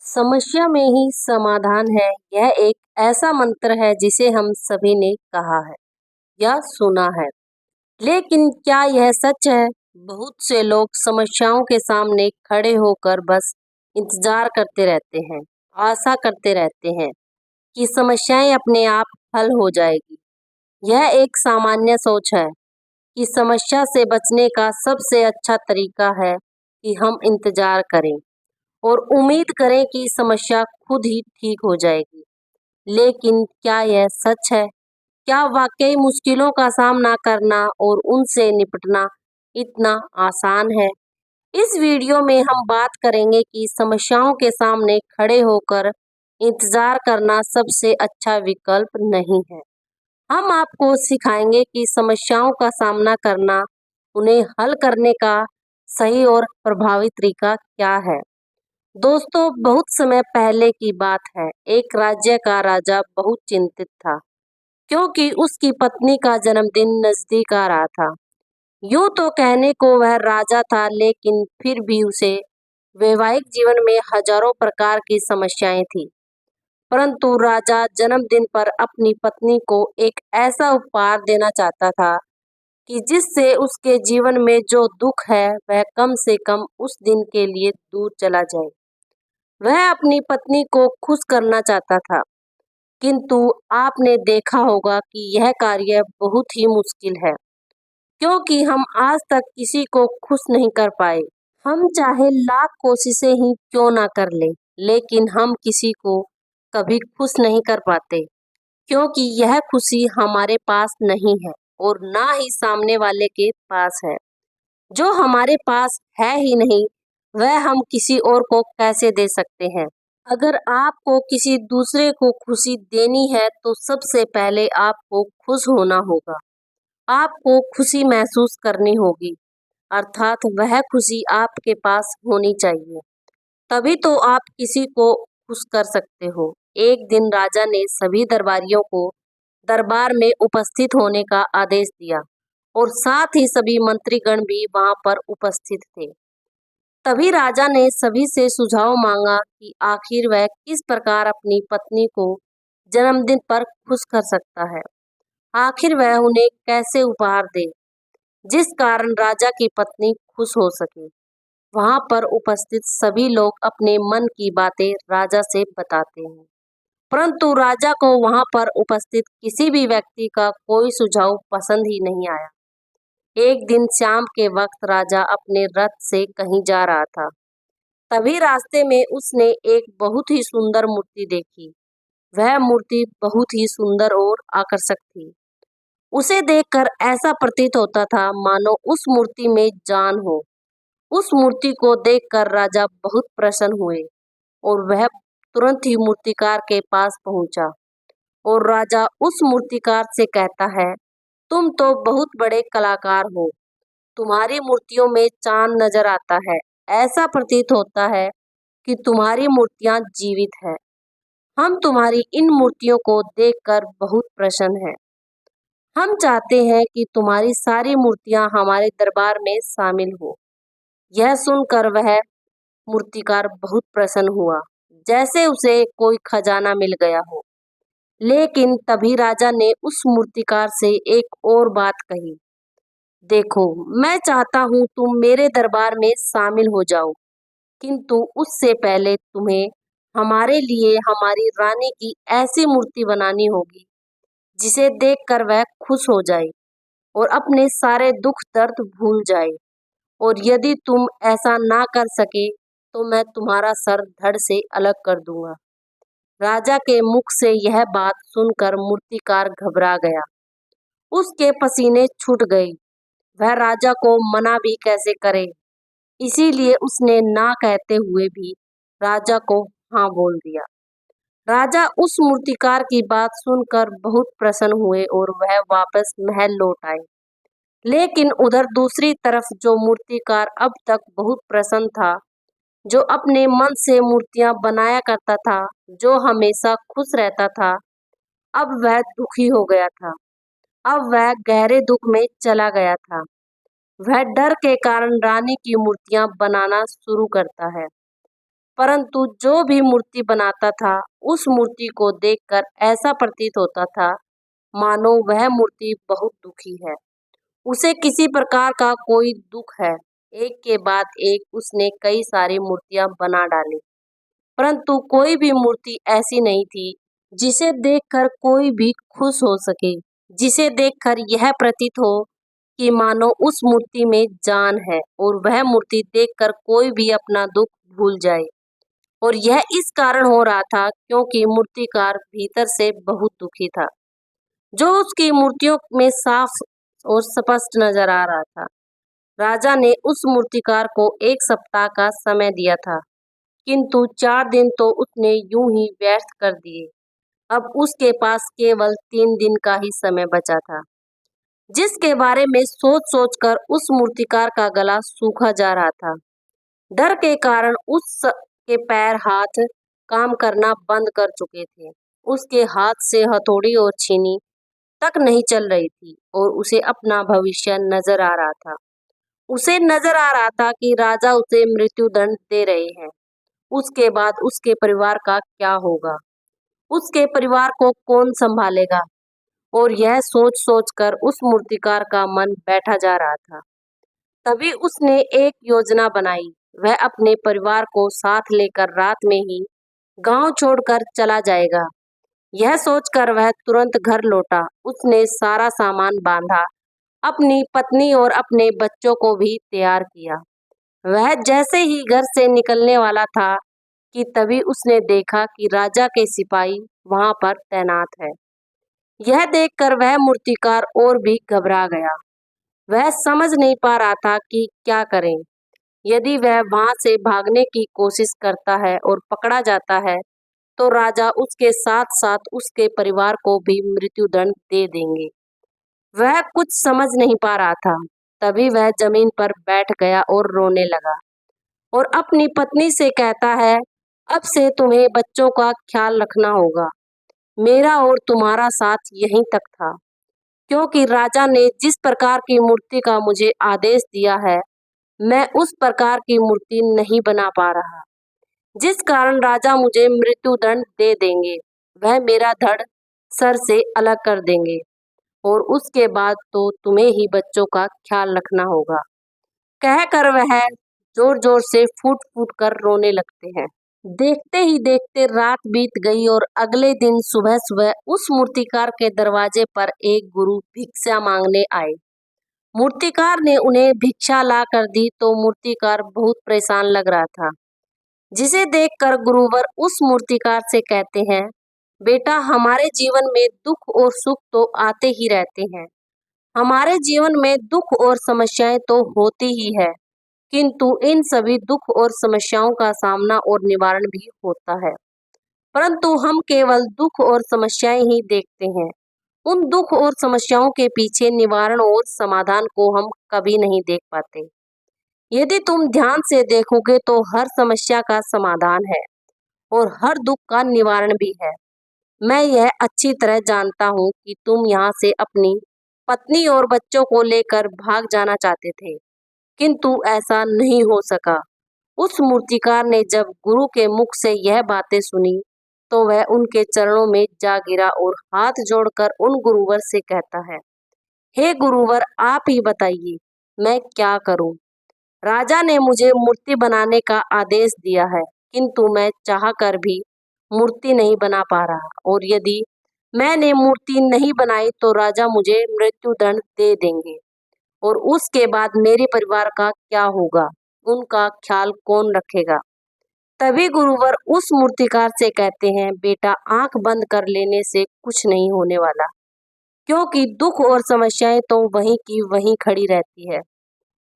समस्या में ही समाधान है। यह एक ऐसा मंत्र है जिसे हम सभी ने कहा है या सुना है। लेकिन क्या यह सच है? बहुत से लोग समस्याओं के सामने खड़े होकर बस इंतजार करते रहते हैं, आशा करते रहते हैं कि समस्याएं अपने आप हल हो जाएगी। यह एक सामान्य सोच है कि समस्या से बचने का सबसे अच्छा तरीका है कि हम इंतजार करें और उम्मीद करें कि समस्या खुद ही ठीक हो जाएगी। लेकिन क्या यह सच है? क्या वाकई मुश्किलों का सामना करना और उनसे निपटना इतना आसान है? इस वीडियो में हम बात करेंगे कि समस्याओं के सामने खड़े होकर इंतजार करना सबसे अच्छा विकल्प नहीं है। हम आपको सिखाएंगे कि समस्याओं का सामना करना, उन्हें हल करने का सही और प्रभावी तरीका क्या है। दोस्तों, बहुत समय पहले की बात है। एक राज्य का राजा बहुत चिंतित था क्योंकि उसकी पत्नी का जन्मदिन नजदीक आ रहा था। यूं तो कहने को वह राजा था, लेकिन फिर भी उसे वैवाहिक जीवन में हजारों प्रकार की समस्याएं थी। परंतु राजा जन्मदिन पर अपनी पत्नी को एक ऐसा उपहार देना चाहता था कि जिससे उसके जीवन में जो दुख है वह कम से कम उस दिन के लिए दूर चला जाए। वह अपनी पत्नी को खुश करना चाहता था, किंतु आपने देखा होगा कि यह कार्य बहुत ही मुश्किल है, क्योंकि हम आज तक किसी को खुश नहीं कर पाए। हम चाहे लाख कोशिशें ही क्यों ना कर लें, लेकिन हम किसी को कभी खुश नहीं कर पाते, क्योंकि यह खुशी हमारे पास नहीं है और ना ही सामने वाले के पास है। जो हमारे पास है ही नहीं, वह हम किसी और को कैसे दे सकते हैं। अगर आपको किसी दूसरे को खुशी देनी है तो सबसे पहले आपको खुश होना होगा। आपको खुशी महसूस करनी होगी, अर्थात वह खुशी आपके पास होनी चाहिए। तभी तो आप किसी को खुश कर सकते हो। एक दिन राजा ने सभी दरबारियों को दरबार में उपस्थित होने का आदेश दिया और साथ ही सभी मंत्रीगण भी वहां पर उपस्थित थे। तभी राजा ने सभी से सुझाव मांगा कि आखिर वह किस प्रकार अपनी पत्नी को जन्मदिन पर खुश कर सकता है। आखिर वह उन्हें कैसे उपहार दे जिस कारण राजा की पत्नी खुश हो सके। वहां पर उपस्थित सभी लोग अपने मन की बातें राजा से बताते हैं, परंतु राजा को वहां पर उपस्थित किसी भी व्यक्ति का कोई सुझाव पसंद ही नहीं आया। एक दिन शाम के वक्त राजा अपने रथ से कहीं जा रहा था। तभी रास्ते में उसने एक बहुत ही सुंदर मूर्ति देखी। वह मूर्ति बहुत ही सुंदर और आकर्षक थी। उसे देखकर ऐसा प्रतीत होता था मानो उस मूर्ति में जान हो। उस मूर्ति को देखकर राजा बहुत प्रसन्न हुए और वह तुरंत ही मूर्तिकार के पास पहुंचा और राजा उस मूर्तिकार से कहता है, तुम तो बहुत बड़े कलाकार हो। तुम्हारी मूर्तियों में चांद नजर आता है। ऐसा प्रतीत होता है कि तुम्हारी मूर्तियां जीवित है। हम तुम्हारी इन मूर्तियों को देखकर बहुत प्रसन्न हैं। हम चाहते हैं कि तुम्हारी सारी मूर्तियां हमारे दरबार में शामिल हो। यह सुनकर वह मूर्तिकार बहुत प्रसन्न हुआ, जैसे उसे कोई खजाना मिल गया हो। लेकिन तभी राजा ने उस मूर्तिकार से एक और बात कही, देखो, मैं चाहता हूं तुम मेरे दरबार में शामिल हो जाओ, किंतु उससे पहले तुम्हें हमारे लिए हमारी रानी की ऐसी मूर्ति बनानी होगी जिसे देखकर वह खुश हो जाए और अपने सारे दुख दर्द भूल जाए। और यदि तुम ऐसा ना कर सके तो मैं तुम्हारा सर धड़ से अलग कर दूंगा। राजा के मुख से यह बात सुनकर मूर्तिकार घबरा गया। उसके पसीने छूट गए। वह राजा को मना भी कैसे करे, इसीलिए उसने ना कहते हुए भी राजा को हाँ बोल दिया। राजा उस मूर्तिकार की बात सुनकर बहुत प्रसन्न हुए और वह वापस महल लौट आए। लेकिन उधर दूसरी तरफ जो मूर्तिकार अब तक बहुत प्रसन्न था, जो अपने मन से मूर्तियां बनाया करता था, जो हमेशा खुश रहता था, अब वह दुखी हो गया था। अब वह गहरे दुख में चला गया था। वह डर के कारण रानी की मूर्तियां बनाना शुरू करता है। परंतु जो भी मूर्ति बनाता था उस मूर्ति को देखकर ऐसा प्रतीत होता था मानो वह मूर्ति बहुत दुखी है, उसे किसी प्रकार का कोई दुख है। एक के बाद एक उसने कई सारी मूर्तियां बना डाली, परंतु कोई भी मूर्ति ऐसी नहीं थी जिसे देखकर कोई भी खुश हो सके, जिसे देखकर यह प्रतीत हो कि मानो उस मूर्ति में जान है और वह मूर्ति देखकर कोई भी अपना दुख भूल जाए। और यह इस कारण हो रहा था क्योंकि मूर्तिकार भीतर से बहुत दुखी था, जो उसकी मूर्तियों में साफ और स्पष्ट नजर आ रहा था। राजा ने उस मूर्तिकार को 1 सप्ताह का समय दिया था, किंतु 4 दिन तो उसने यूं ही व्यर्थ कर दिए। अब उसके पास केवल 3 दिन का ही समय बचा था, जिसके बारे में सोच सोचकर उस मूर्तिकार का गला सूखा जा रहा था। डर के कारण उसके पैर हाथ काम करना बंद कर चुके थे। उसके हाथ से हथौड़ी और छीनी तक नहीं चल रही थी और उसे अपना भविष्य नजर आ रहा था। उसे नजर आ रहा था कि राजा उसे मृत्यु दंड दे रहे हैं। उसके बाद उसके परिवार का क्या होगा, उसके परिवार को कौन संभालेगा। और यह सोच सोचकर उस मूर्तिकार का मन बैठा जा रहा था। तभी उसने एक योजना बनाई। वह अपने परिवार को साथ लेकर रात में ही गांव छोड़कर चला जाएगा। यह सोचकर वह तुरंत घर लौटा। उसने सारा सामान बांधा, अपनी पत्नी और अपने बच्चों को भी तैयार किया। वह जैसे ही घर से निकलने वाला था कि तभी उसने देखा कि राजा के सिपाही वहां पर तैनात है। यह देखकर वह मूर्तिकार और भी घबरा गया। वह समझ नहीं पा रहा था कि क्या करें। यदि वह वहां से भागने की कोशिश करता है और पकड़ा जाता है तो राजा उसके साथ साथ उसके परिवार को भी मृत्युदंड दे देंगे। वह कुछ समझ नहीं पा रहा था। तभी वह जमीन पर बैठ गया और रोने लगा और अपनी पत्नी से कहता है, अब से तुम्हें बच्चों का ख्याल रखना होगा। मेरा और तुम्हारा साथ यहीं तक था, क्योंकि राजा ने जिस प्रकार की मूर्ति का मुझे आदेश दिया है मैं उस प्रकार की मूर्ति नहीं बना पा रहा, जिस कारण राजा मुझे मृत्युदंड दे देंगे। वह मेरा धड़ सर से अलग कर देंगे और उसके बाद तो तुम्हें ही बच्चों का ख्याल रखना होगा। कहकर वह जोर जोर से फूट फूट कर रोने लगते हैं। देखते ही देखते रात बीत गई और अगले दिन सुबह सुबह उस मूर्तिकार के दरवाजे पर एक गुरु भिक्षा मांगने आए। मूर्तिकार ने उन्हें भिक्षा ला कर दी तो मूर्तिकार बहुत परेशान लग रहा था, जिसे देखकर गुरुवर उस मूर्तिकार से कहते हैं, बेटा हमारे जीवन में दुख और सुख तो आते ही रहते हैं। हमारे जीवन में दुख और समस्याएं तो होती ही है, किंतु इन सभी दुख और समस्याओं का सामना और निवारण भी होता है, परंतु हम केवल दुख और समस्याएं ही देखते हैं। उन दुख और समस्याओं के पीछे निवारण और समाधान को हम कभी नहीं देख पाते। यदि तुम ध्यान से देखोगे तो हर समस्या का समाधान है और हर दुख का निवारण भी है। मैं यह अच्छी तरह जानता हूँ कि तुम यहाँ से अपनी पत्नी और बच्चों को लेकर भाग जाना चाहते थे, किंतु ऐसा नहीं हो सका। उस मूर्तिकार ने जब गुरु के मुख से यह बातें सुनी तो वह उनके चरणों में जा गिरा और हाथ जोड़कर उन गुरुवर से कहता है, हे गुरुवर आप ही बताइए मैं क्या करूं। राजा ने मुझे मूर्ति बनाने का आदेश दिया है, किंतु मैं चाहकर भी मूर्ति नहीं बना पा रहा और यदि मैंने मूर्ति नहीं बनाई तो राजा मुझे मृत्युदंड दे देंगे और उसके बाद मेरे परिवार का क्या होगा, उनका ख्याल कौन रखेगा। तभी गुरुवर उस मूर्तिकार से कहते हैं, बेटा आंख बंद कर लेने से कुछ नहीं होने वाला, क्योंकि दुख और समस्याएं तो वहीं की वहीं खड़ी रहती है।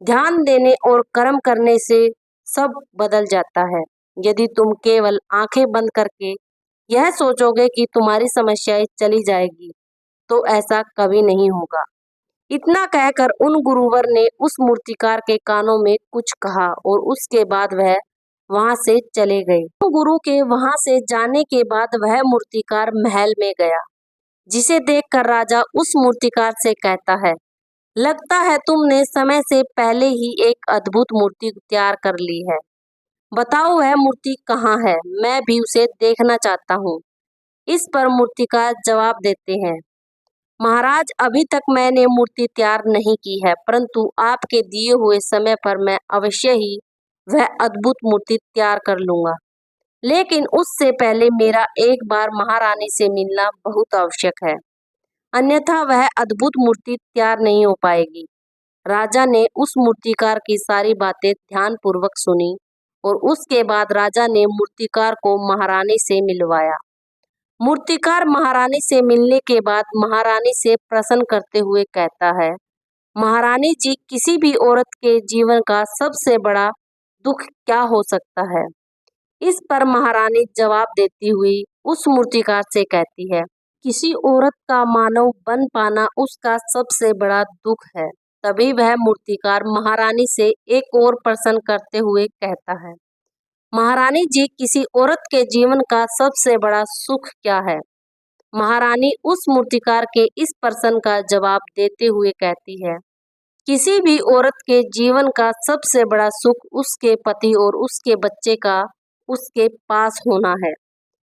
ध्यान देने और कर्म करने से सब बदल जाता है। यदि तुम केवल आंखें बंद करके यह सोचोगे कि तुम्हारी समस्याएं चली जाएगी तो ऐसा कभी नहीं होगा। इतना कहकर उन गुरुवर ने उस मूर्तिकार के कानों में कुछ कहा और उसके बाद वह वहां से चले गए। तो गुरु के वहां से जाने के बाद वह मूर्तिकार महल में गया, जिसे देखकर राजा उस मूर्तिकार से कहता है, लगता है तुमने समय से पहले ही एक अद्भुत मूर्ति तैयार कर ली है। बताओ वह मूर्ति कहाँ है, मैं भी उसे देखना चाहता हूँ। इस पर मूर्तिकार जवाब देते हैं, महाराज अभी तक मैंने मूर्ति तैयार नहीं की है, परंतु आपके दिए हुए समय पर मैं अवश्य ही वह अद्भुत मूर्ति तैयार कर लूंगा। लेकिन उससे पहले मेरा एक बार महारानी से मिलना बहुत आवश्यक है, अन्यथा वह अद्भुत मूर्ति तैयार नहीं हो पाएगी। राजा ने उस मूर्तिकार की सारी बातें ध्यानपूर्वक सुनी और उसके बाद राजा ने मूर्तिकार को महारानी से मिलवाया। मूर्तिकार महारानी से मिलने के बाद महारानी से प्रसन्न करते हुए कहता है, महारानी जी, किसी भी औरत के जीवन का सबसे बड़ा दुख क्या हो सकता है? इस पर महारानी जवाब देती हुई उस मूर्तिकार से कहती है, किसी औरत का मानव बन पाना उसका सबसे बड़ा दुख है। तभी वह मूर्तिकार महारानी से एक और प्रश्न करते हुए कहता है, महारानी जी, किसी औरत के जीवन का सबसे बड़ा सुख क्या है? महारानी उस मूर्तिकार के इस प्रश्न का जवाब देते हुए कहती है, किसी भी औरत के जीवन का सबसे बड़ा सुख उसके पति और उसके बच्चे का उसके पास होना है।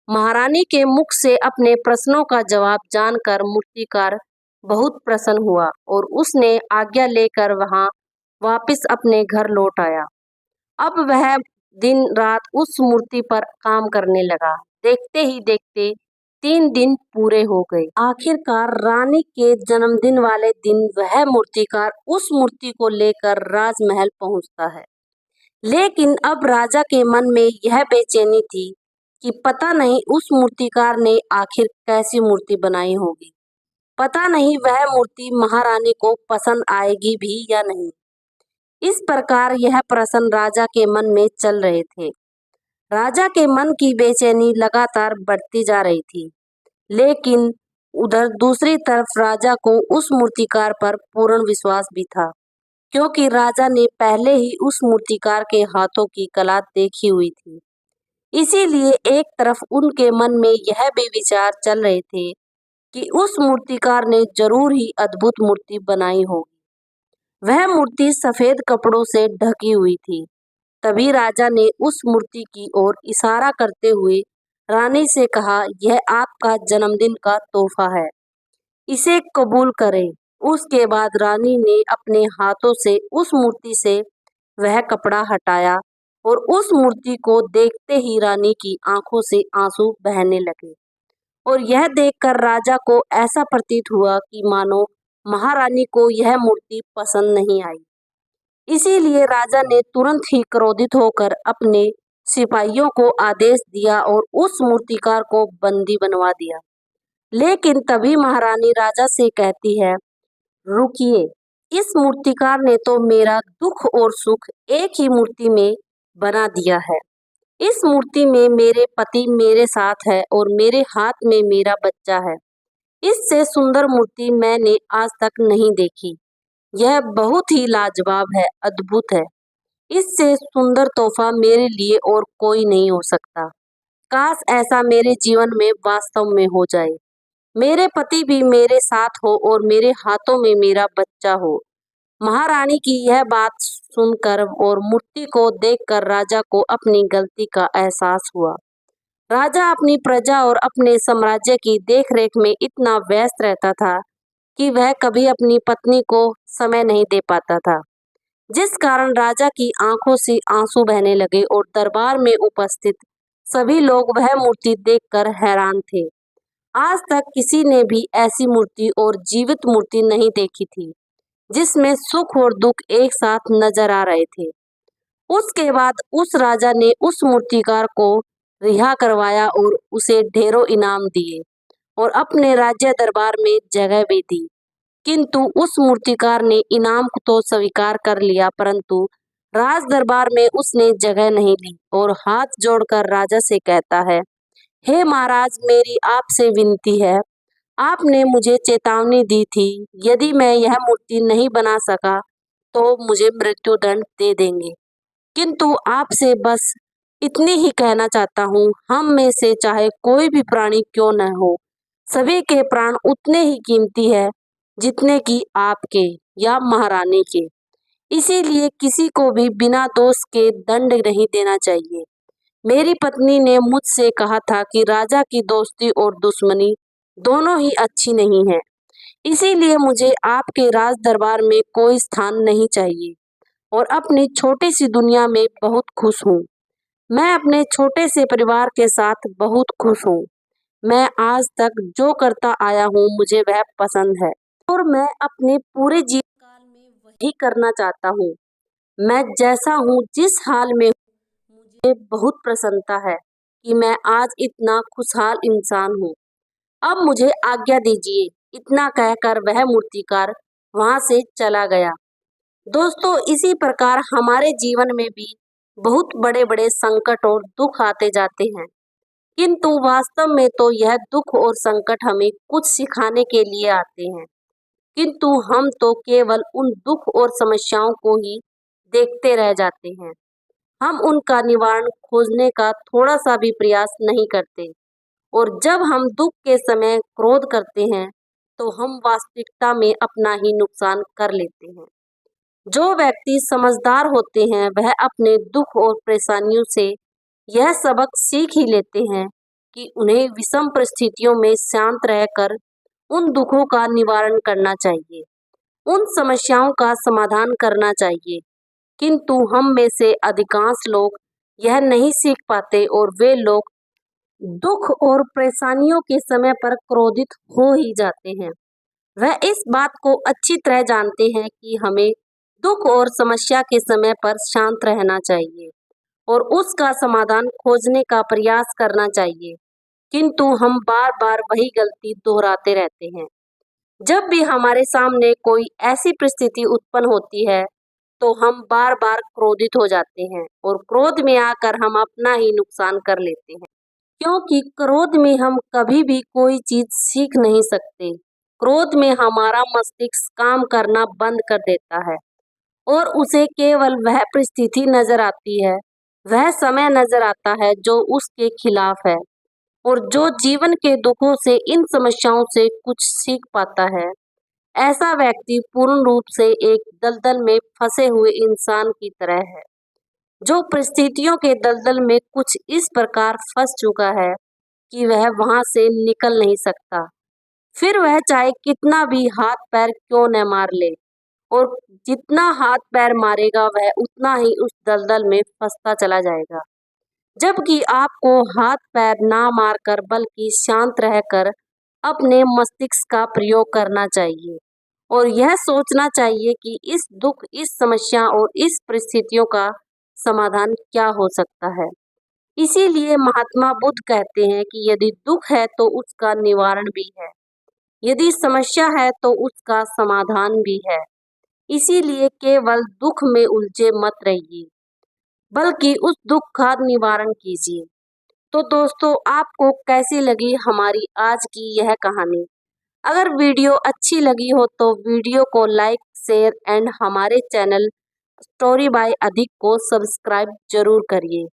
महारानी के मुख से अपने प्रश्नों का जवाब जानकर मूर्तिकार बहुत प्रसन्न हुआ और उसने आज्ञा लेकर वहां वापस अपने घर लौट आया। अब वह दिन रात उस मूर्ति पर काम करने लगा। देखते ही देखते 3 दिन पूरे हो गए। आखिरकार रानी के जन्मदिन वाले दिन वह मूर्तिकार उस मूर्ति को लेकर राजमहल पहुंचता है। लेकिन अब राजा के मन में यह बेचैनी थी कि पता नहीं उस मूर्तिकार ने आखिर कैसी मूर्ति बनाई होगी। पता नहीं वह मूर्ति महारानी को पसंद आएगी भी या नहीं। इस प्रकार यह प्रश्न राजा के मन में चल रहे थे। राजा के मन की बेचैनी लगातार बढ़ती जा रही थी, लेकिन उधर दूसरी तरफ राजा को उस मूर्तिकार पर पूर्ण विश्वास भी था, क्योंकि राजा ने पहले ही उस मूर्तिकार के हाथों की कला देखी हुई थी। इसीलिए एक तरफ उनके मन में यह भी विचार चल रहे थे कि उस मूर्तिकार ने जरूर ही अद्भुत मूर्ति बनाई होगी। वह मूर्ति सफेद कपड़ों से ढकी हुई थी। तभी राजा ने उस मूर्ति की ओर इशारा करते हुए रानी से कहा, यह आपका जन्मदिन का तोहफा है, इसे कबूल करें। उसके बाद रानी ने अपने हाथों से उस मूर्ति से वह कपड़ा हटाया और उस मूर्ति को देखते ही रानी की आंखों से आंसू बहने लगे और यह देखकर राजा को ऐसा प्रतीत हुआ कि मानो महारानी को यह मूर्ति पसंद नहीं आई। इसीलिए राजा ने तुरंत ही क्रोधित होकर अपने सिपाहियों को आदेश दिया और उस मूर्तिकार को बंदी बनवा दिया। लेकिन तभी महारानी राजा से कहती है, रुकिए, इस मूर्तिकार ने तो मेरा दुख और सुख एक ही मूर्ति में बना दिया है। इस मूर्ति में मेरे पति मेरे साथ है और मेरे हाथ में मेरा बच्चा है। इससे सुंदर मूर्ति मैंने आज तक नहीं देखी। यह बहुत ही लाजवाब है, अद्भुत है। इससे सुंदर तोहफा मेरे लिए और कोई नहीं हो सकता। काश ऐसा मेरे जीवन में वास्तव में हो जाए। मेरे पति भी मेरे साथ हो और मेरे हाथों में मेरा बच्चा हो। महारानी की यह बात सुनकर और मूर्ति को देखकर राजा को अपनी गलती का एहसास हुआ। राजा अपनी प्रजा और अपने साम्राज्य की देखरेख में इतना व्यस्त रहता था कि वह कभी अपनी पत्नी को समय नहीं दे पाता था, जिस कारण राजा की आंखों से आंसू बहने लगे और दरबार में उपस्थित सभी लोग वह मूर्ति देखकर हैरान थे। आज तक किसी ने भी ऐसी मूर्ति और जीवित मूर्ति नहीं देखी थी, जिसमें सुख और दुख एक साथ नजर आ रहे थे। उसके बाद उस राजा ने उस मूर्तिकार को रिहा करवाया और उसे ढेरों इनाम दिए और अपने राज्य दरबार में जगह भी दी। किंतु उस मूर्तिकार ने इनाम को तो स्वीकार कर लिया, परंतु राज दरबार में उसने जगह नहीं ली और हाथ जोड़कर राजा से कहता है, हे महाराज, मेरी आपसे विनती है, आपने मुझे चेतावनी दी थी, यदि मैं यह मूर्ति नहीं बना सका तो मुझे मृत्युदंड दे देंगे। किंतु आपसे बस इतनी ही कहना चाहता हूँ, हम में से चाहे कोई भी प्राणी क्यों न हो, सभी के प्राण उतने ही कीमती है जितने कि आपके या महारानी के। इसीलिए किसी को भी बिना दोष के दंड नहीं देना चाहिए। मेरी पत्नी ने मुझसे कहा था कि राजा की दोस्ती और दुश्मनी दोनों ही अच्छी नहीं है। इसीलिए मुझे आपके राज दरबार में कोई स्थान नहीं चाहिए और अपनी छोटी सी दुनिया में बहुत खुश हूँ। मैं अपने छोटे से परिवार के साथ बहुत खुश हूँ। मैं आज तक जो करता आया हूँ मुझे वह पसंद है और मैं अपने पूरे जीवन काल में वही करना चाहता हूँ। मैं जैसा हूँ, जिस हाल में हूँ, मुझे बहुत प्रसन्नता है कि मैं आज इतना खुशहाल इंसान हूँ। अब मुझे आज्ञा दीजिए। इतना कहकर वह मूर्तिकार वहां से चला गया। दोस्तों, इसी प्रकार हमारे जीवन में भी बहुत बड़े बड़े संकट और दुख आते जाते हैं, किंतु वास्तव में तो यह दुख और संकट हमें कुछ सिखाने के लिए आते हैं। किंतु हम तो केवल उन दुख और समस्याओं को ही देखते रह जाते हैं। हम उनका निवारण खोजने का थोड़ा सा भी प्रयास नहीं करते और जब हम दुख के समय क्रोध करते हैं तो हम वास्तविकता में अपना ही नुकसान कर लेते हैं। जो व्यक्ति समझदार होते हैं वह अपने दुख और परेशानियों से यह सबक सीख ही लेते हैं कि उन्हें विषम परिस्थितियों में शांत रहकर उन दुखों का निवारण करना चाहिए, उन समस्याओं का समाधान करना चाहिए। किंतु हम में से अधिकांश लोग यह नहीं सीख पाते और वे लोग दुख और परेशानियों के समय पर क्रोधित हो ही जाते हैं। वह इस बात को अच्छी तरह जानते हैं कि हमें दुख और समस्या के समय पर शांत रहना चाहिए और उसका समाधान खोजने का प्रयास करना चाहिए, किंतु हम बार बार वही गलती दोहराते रहते हैं। जब भी हमारे सामने कोई ऐसी परिस्थिति उत्पन्न होती है तो हम बार बार क्रोधित हो जाते हैं और क्रोध में आकर हम अपना ही नुकसान कर लेते हैं, क्योंकि क्रोध में हम कभी भी कोई चीज सीख नहीं सकते। क्रोध में हमारा मस्तिष्क काम करना बंद कर देता है और उसे केवल वह परिस्थिति नजर आती है, वह समय नजर आता है जो उसके खिलाफ है। और जो जीवन के दुखों से, इन समस्याओं से कुछ सीख पाता है, ऐसा व्यक्ति पूर्ण रूप से एक दलदल में फंसे हुए इंसान की तरह है, जो परिस्थितियों के दलदल में कुछ इस प्रकार फंस चुका है कि वह वहां से निकल नहीं सकता। फिर वह चाहे कितना भी हाथ पैर क्यों न मार ले, और जितना हाथ पैर मारेगा वह उतना ही उस दलदल में फंसता चला जाएगा। जबकि आपको हाथ पैर ना मारकर बल्कि शांत रहकर अपने मस्तिष्क का प्रयोग करना चाहिए और यह सोचना चाहिए कि इस दुख, इस समस्या और इस परिस्थितियों का समाधान क्या हो सकता है। इसीलिए महात्मा बुद्ध कहते हैं कि यदि दुख है तो उसका निवारण भी है, यदि समस्या है तो उसका समाधान भी है। इसीलिए केवल दुख में उलझे मत रहिए, बल्कि उस दुख का निवारण कीजिए। तो दोस्तों, आपको कैसी लगी हमारी आज की यह कहानी? अगर वीडियो अच्छी लगी हो तो वीडियो को लाइक, शेयर एंड हमारे चैनल स्टोरी बाय अधिक को सब्सक्राइब जरूर करिए।